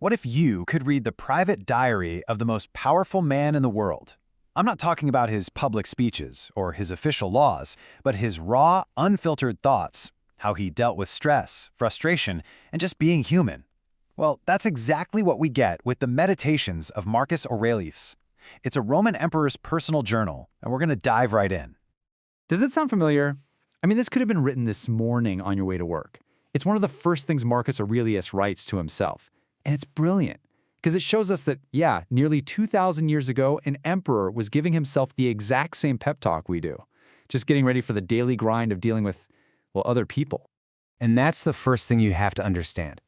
What if you could read the private diary of the most powerful man in the world? I'm not talking about his public speeches or his official laws, but his raw, unfiltered thoughts, how he dealt with stress, frustration, and just being human. Well, that's exactly what we get with the Meditations of Marcus Aurelius. It's a Roman emperor's personal journal, and we're going to dive right in. Does it sound familiar? I mean, this could have been written this morning on your way to work. It's one of the first things Marcus Aurelius writes to himself. And it's brilliant, because it shows us that, yeah, nearly 2,000 years ago, an emperor was giving himself the exact same pep talk we do, just getting ready for the daily grind of dealing with, well, other people. And that's the first thing you have to understand.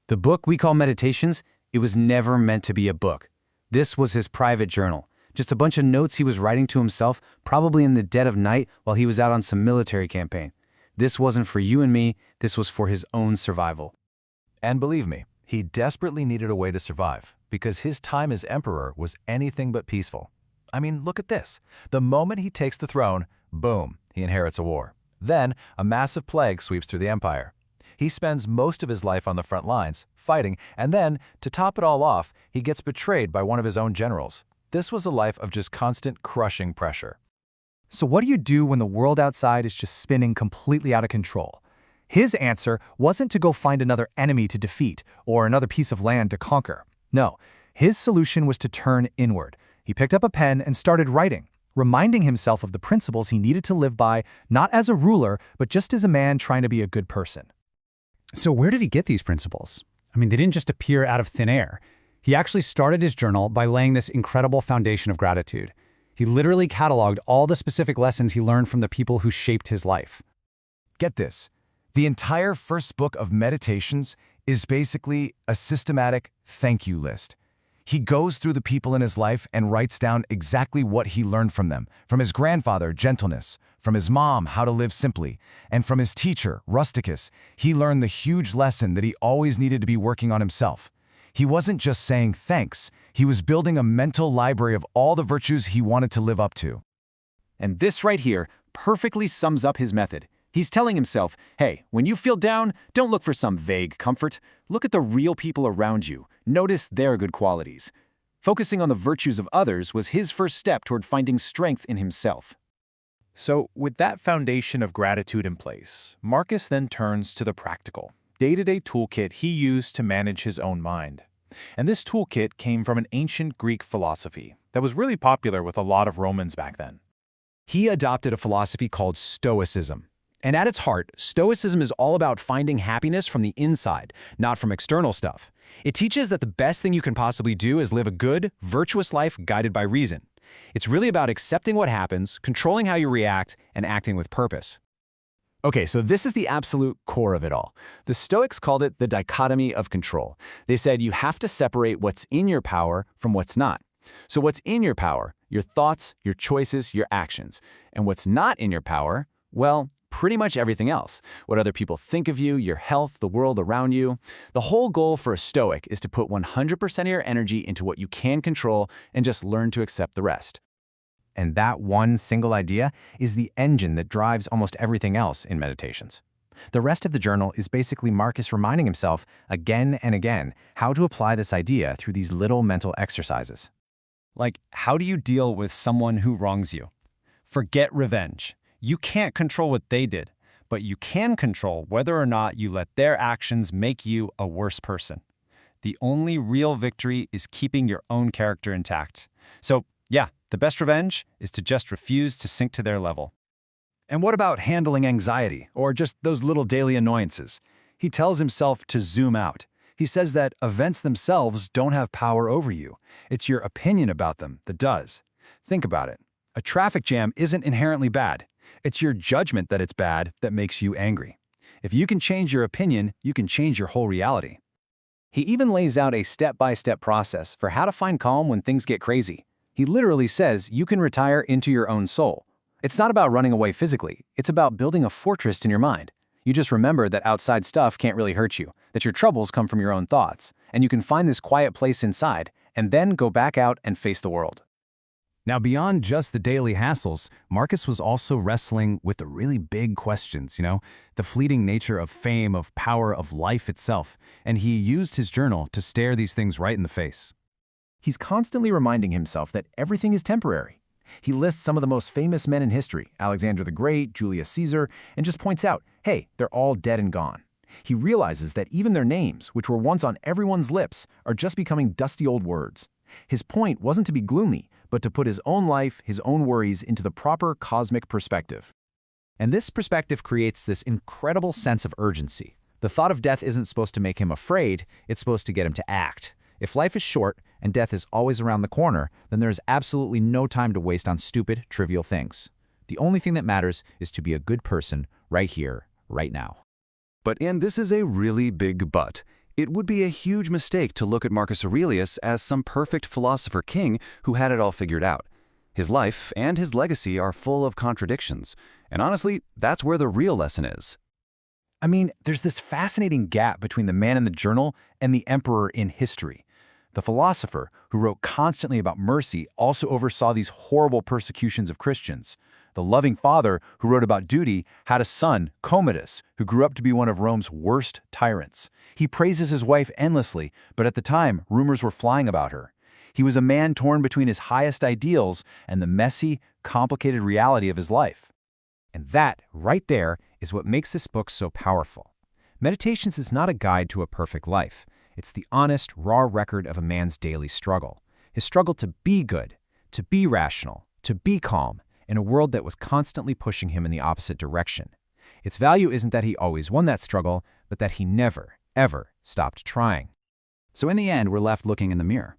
The book we call Meditations, it was never meant to be a book. This was his private journal, just a bunch of notes he was writing to himself, probably in the dead of night while he was out on some military campaign. This wasn't for you and me, this was for his own survival. And believe me, he desperately needed a way to survive, because his time as emperor was anything but peaceful. I mean, look at this. The moment he takes the throne, boom, he inherits a war. Then, a massive plague sweeps through the empire. He spends most of his life on the front lines, fighting, and then, to top it all off, he gets betrayed by one of his own generals. This was a life of just constant crushing pressure. So what do you do when the world outside is just spinning completely out of control? His answer wasn't to go find another enemy to defeat or another piece of land to conquer. No, his solution was to turn inward. He picked up a pen and started writing, reminding himself of the principles he needed to live by, not as a ruler, but just as a man trying to be a good person. So where did he get these principles? I mean, they didn't just appear out of thin air. He actually started his journal by laying this incredible foundation of gratitude. He literally cataloged all the specific lessons he learned from the people who shaped his life. Get this. The entire first book of Meditations is basically a systematic thank you list. He goes through the people in his life and writes down exactly what he learned from them. From his grandfather, gentleness. From his mom, how to live simply. And from his teacher, Rusticus, he learned the huge lesson that he always needed to be working on himself. He wasn't just saying thanks, he was building a mental library of all the virtues he wanted to live up to. And this right here perfectly sums up his method. He's telling himself, hey, when you feel down, don't look for some vague comfort. Look at the real people around you. Notice their good qualities. Focusing on the virtues of others was his first step toward finding strength in himself. So, with that foundation of gratitude in place, Marcus then turns to the practical, day-to-day toolkit he used to manage his own mind. And this toolkit came from an ancient Greek philosophy that was really popular with a lot of Romans back then. He adopted a philosophy called Stoicism. And at its heart, Stoicism is all about finding happiness from the inside, not from external stuff. It teaches that the best thing you can possibly do is live a good, virtuous life guided by reason. It's really about accepting what happens, controlling how you react, and acting with purpose. Okay, so this is the absolute core of it all. The Stoics called it the dichotomy of control. They said you have to separate what's in your power from what's not. So what's in your power? Your thoughts, your choices, your actions. And what's not in your power? Well, pretty much everything else. What other people think of you, your health, the world around you. The whole goal for a Stoic is to put 100% of your energy into what you can control and just learn to accept the rest. And that one single idea is the engine that drives almost everything else in Meditations. The rest of the journal is basically Marcus reminding himself again and again how to apply this idea through these little mental exercises. Like, how do you deal with someone who wrongs you? Forget revenge. You can't control what they did, but you can control whether or not you let their actions make you a worse person. The only real victory is keeping your own character intact. So, yeah, the best revenge is to just refuse to sink to their level. And what about handling anxiety, or just those little daily annoyances? He tells himself to zoom out. He says that events themselves don't have power over you. It's your opinion about them that does. Think about it. A traffic jam isn't inherently bad. It's your judgment that it's bad that makes you angry. If you can change your opinion, you can change your whole reality. He even lays out a step-by-step process for how to find calm when things get crazy. He literally says you can retire into your own soul. It's not about running away physically. It's about building a fortress in your mind. You just remember that outside stuff can't really hurt you, that your troubles come from your own thoughts, and you can find this quiet place inside, and then go back out and face the world. Now, beyond just the daily hassles, Marcus was also wrestling with the really big questions, the fleeting nature of fame, of power, of life itself, and he used his journal to stare these things right in the face. He's constantly reminding himself that everything is temporary. He lists some of the most famous men in history, Alexander the Great, Julius Caesar, and just points out, hey, they're all dead and gone. He realizes that even their names, which were once on everyone's lips, are just becoming dusty old words. His point wasn't to be gloomy, but to put his own life, his own worries into the proper cosmic perspective. And this perspective creates this incredible sense of urgency. The thought of death isn't supposed to make him afraid, it's supposed to get him to act. If life is short and death is always around the corner, then there is absolutely no time to waste on stupid, trivial things. The only thing that matters is to be a good person right here, right now. And this is a really big but. It would be a huge mistake to look at Marcus Aurelius as some perfect philosopher king who had it all figured out. His life and his legacy are full of contradictions, and honestly, that's where the real lesson is. I mean, there's this fascinating gap between the man in the journal and the emperor in history. The philosopher, who wrote constantly about mercy, also oversaw these horrible persecutions of Christians. The loving father, who wrote about duty, had a son, Commodus, who grew up to be one of Rome's worst tyrants. He praises his wife endlessly, but at the time, rumors were flying about her. He was a man torn between his highest ideals and the messy, complicated reality of his life. And that, right there, is what makes this book so powerful. Meditations is not a guide to a perfect life. It's the honest, raw record of a man's daily struggle. His struggle to be good, to be rational, to be calm, in a world that was constantly pushing him in the opposite direction. Its value isn't that he always won that struggle, but that he never, ever stopped trying. So in the end, we're left looking in the mirror.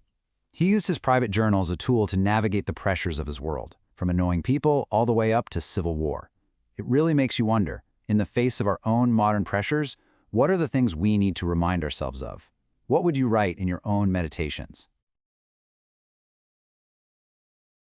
He used his private journal as a tool to navigate the pressures of his world, from annoying people all the way up to civil war. It really makes you wonder, in the face of our own modern pressures, what are the things we need to remind ourselves of? What would you write in your own meditations?